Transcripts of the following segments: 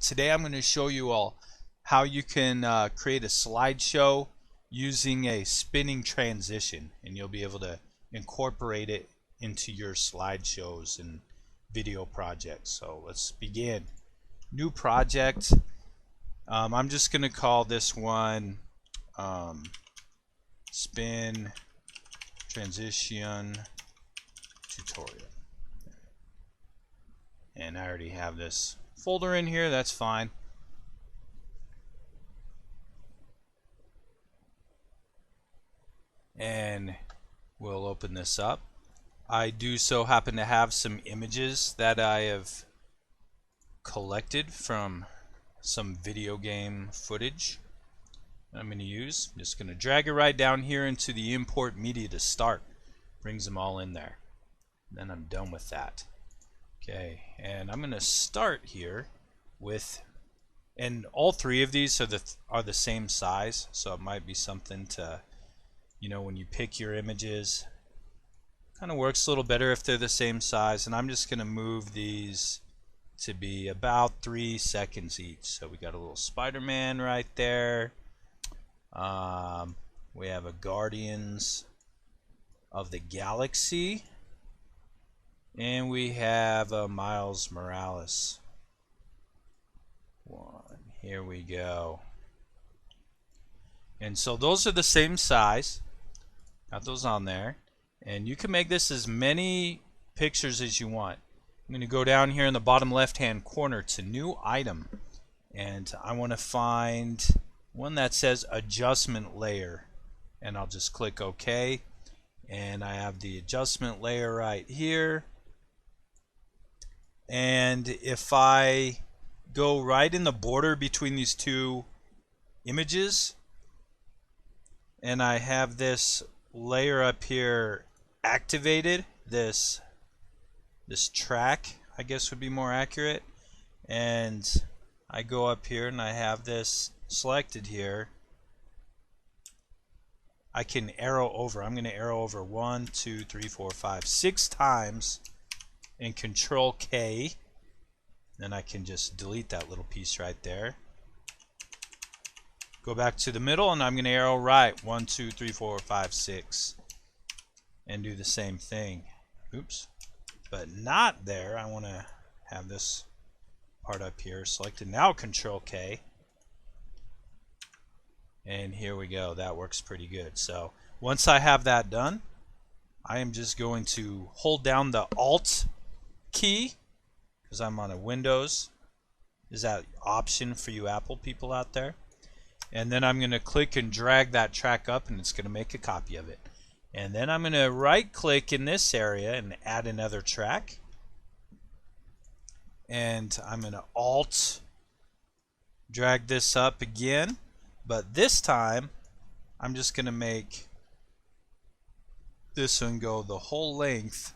Today I'm going to show you all how you can create a slideshow using a spinning transition, and you'll be able to incorporate it into your slideshows and video projects. So let's begin. New project. I'm just going to call this one spin transition tutorial, and I already have this folder in here. That's fine. And we'll open this up. I do so happen to have some images that I have collected from some video game footage that I'm going to use. I'm just going to drag it right down here into the import media to start. Brings them all in there. Then I'm done with that. Okay, and I'm going to start here with, and all three of these are the same size, so it might be something to, you know, when you pick your images, kind of works a little better if they're the same size. And I'm just going to move these to be about 3 seconds each. So we got a little Spider-Man right there. We have a Guardians of the Galaxy. And we have a Miles Morales one. Here we go. And so those are the same size. Got those on there. And you can make this as many pictures as you want. I'm going to go down here in the bottom left hand corner to new item. And I want to find one that says adjustment layer. And I'll just click OK. And I have the adjustment layer right here. And if I go right in the border between these two images, and I have this layer up here activated, this track, I guess would be more accurate, and I go up here and I have this selected here, I can arrow over. I'm going to arrow over 1, 2, 3, 4, 5, 6 times and Control K. Then I can just delete that little piece right there. Go back to the middle and I'm going to arrow right 1, 2, 3, 4, 5, 6 and do the same thing. Oops. But not there. I want to have this part up here selected. Now Control K. And here we go. That works pretty good. So once I have that done, I am just going to hold down the Alt key, because I'm on a Windows. Is that option for you Apple people out there? And then I'm going to click and drag that track up, and it's going to make a copy of it. And then I'm going to right click in this area and add another track. And I'm going to Alt drag this up again, but this time I'm just going to make this one go the whole length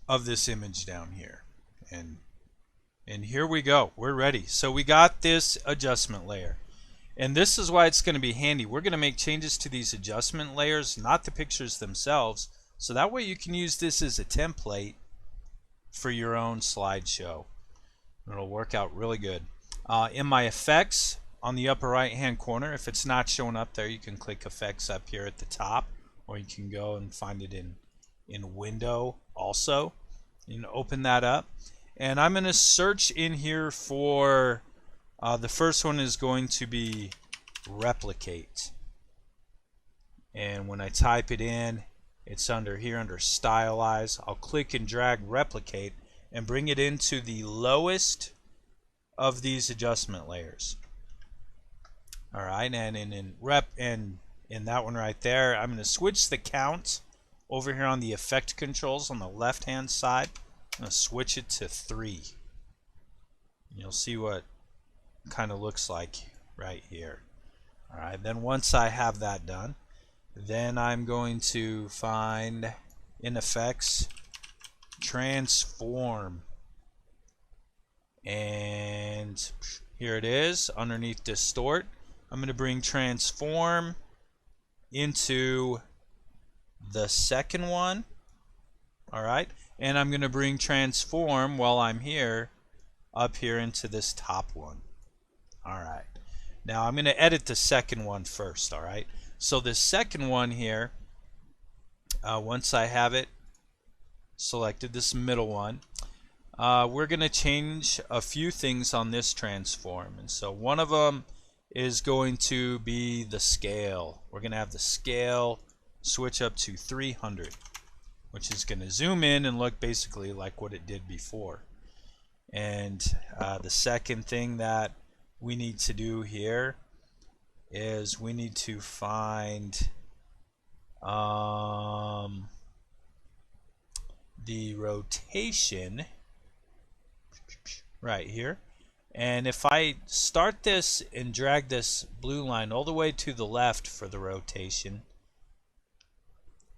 of this image down here. And here we go. We're ready. So we got this adjustment layer. And this is why it's going to be handy. We're going to make changes to these adjustment layers, not the pictures themselves. So that way you can use this as a template for your own slideshow. It'll work out really good. In my effects on the upper right hand corner, if it's not showing up there, you can click effects up here at the top, or you can go and find it in window also. You can open that up. And I'm going to search in here for the first one is going to be replicate. And when I type it in, it's under here under stylize. I'll click and drag replicate and bring it into the lowest of these adjustment layers. Alright, and in that one right there, I'm going to switch the count over here on the effect controls on the left hand side. I'm going to switch it to 3. You'll see what kind of looks like right here. Alright, then once I have that done, then I'm going to find in effects transform, and here it is underneath distort. I'm going to bring transform into the second one. Alright, and I'm going to bring transform while I'm here up here into this top one. Alright, now I'm going to edit the second one first. Alright, so the second one here, once I have it selected, this middle one, we're going to change a few things on this transform. And so one of them is going to be the scale. We're going to have the scale switch up to 300, which is going to zoom in and look basically like what it did before. And the second thing that we need to do here is we need to find the rotation right here. And if I start this and drag this blue line all the way to the left for the rotation,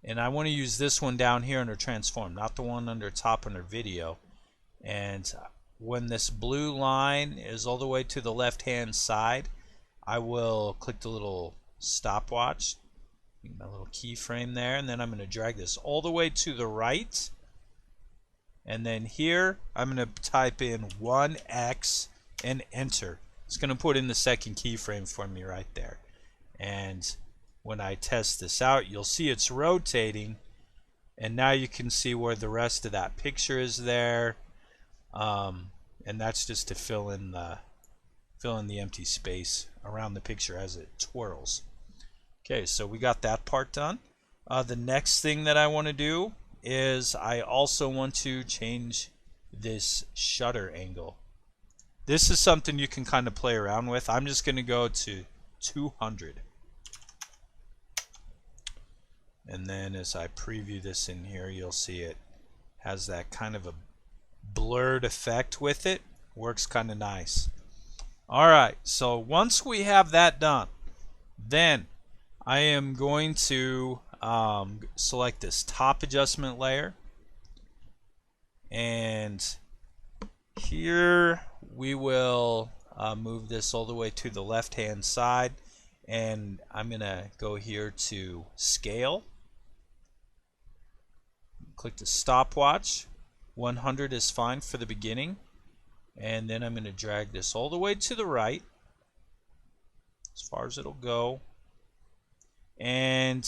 and I want to use this one down here under transform, not the one under top under video. And when this blue line is all the way to the left hand side, I will click the little stopwatch, my little keyframe there, and then I'm going to drag this all the way to the right. And then here I'm going to type in 1x and enter. It's going to put in the second keyframe for me right there. And when I test this out, you'll see it's rotating, and now you can see where the rest of that picture is there. And that's just to fill in the empty space around the picture as it twirls. Okay, so we got that part done. The next thing that I want to do is I also want to change this shutter angle. This is something you can kind of play around with. I'm just going to go to 200. And then as I preview this in here, you'll see it has that kind of a blurred effect with it. Works kind of nice. Alright, so once we have that done, then I am going to select this top adjustment layer, and here we will move this all the way to the left hand side, and I'm gonna go here to scale, click the stopwatch. 100 is fine for the beginning, and then I'm going to drag this all the way to the right as far as it'll go. And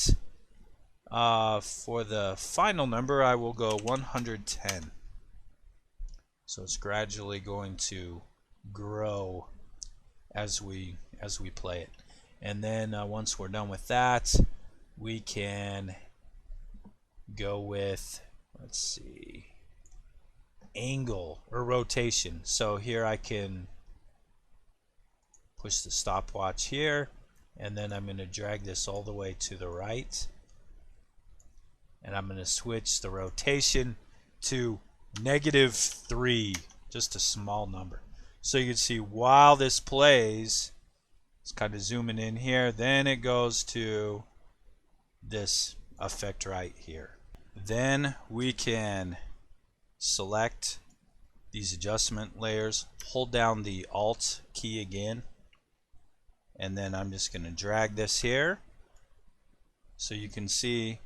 for the final number, I will go 110. So it's gradually going to grow as we play it. And then once we're done with that, we can go with, let's see, angle or rotation. So here I can push the stopwatch here, and then I'm going to drag this all the way to the right, and I'm going to switch the rotation to -3, just a small number. So you can see while this plays, it's kind of zooming in here, then it goes to this effect right here. Then we can select these adjustment layers, hold down the Alt key again, and then I'm just going to drag this here. So you can see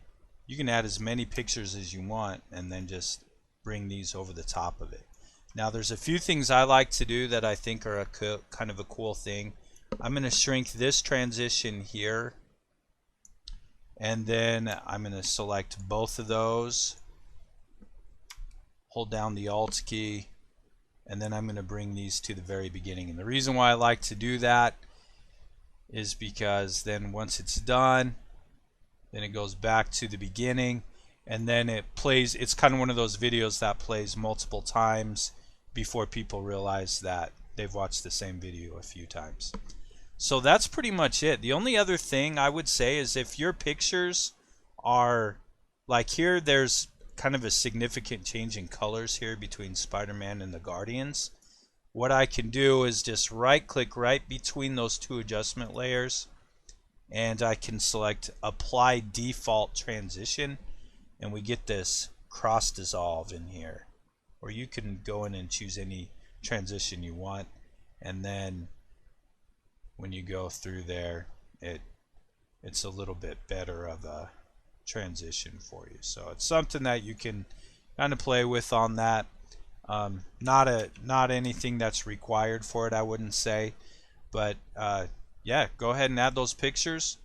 you can add as many pictures as you want and then just bring these over the top of it. Now there's a few things I like to do that I think are kind of a cool thing. I'm going to shrink this transition here, and then I'm going to select both of those, hold down the Alt key, and then I'm going to bring these to the very beginning. And the reason why I like to do that is because then once it's done, then it goes back to the beginning, and then it plays. It's kind of one of those videos that plays multiple times before people realize that they've watched the same video a few times. So that's pretty much it. The only other thing I would say is if your pictures are like here, there's kind of a significant change in colors here between Spider-Man and the Guardians. What I can do is just right click right between those two adjustment layers, and I can select apply default transition, and we get this cross dissolve in here, or you can go in and choose any transition you want, and then when you go through there, it's a little bit better of a transition for you. So it's something that you can kind of play with on that. Not anything that's required for it, I wouldn't say. But yeah, go ahead and add those pictures,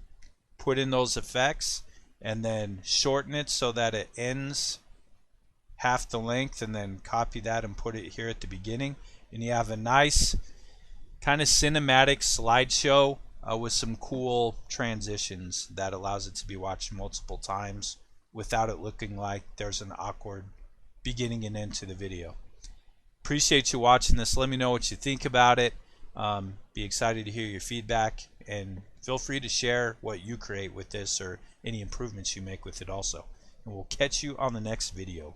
put in those effects, and then shorten it so that it ends half the length, and then copy that and put it here at the beginning, and you have a nice kind of cinematic slideshow with some cool transitions that allows it to be watched multiple times without it looking like there's an awkward beginning and end to the video. Appreciate you watching this. Let me know what you think about it. Be excited to hear your feedback, and feel free to share what you create with this or any improvements you make with it also. And we'll catch you on the next video.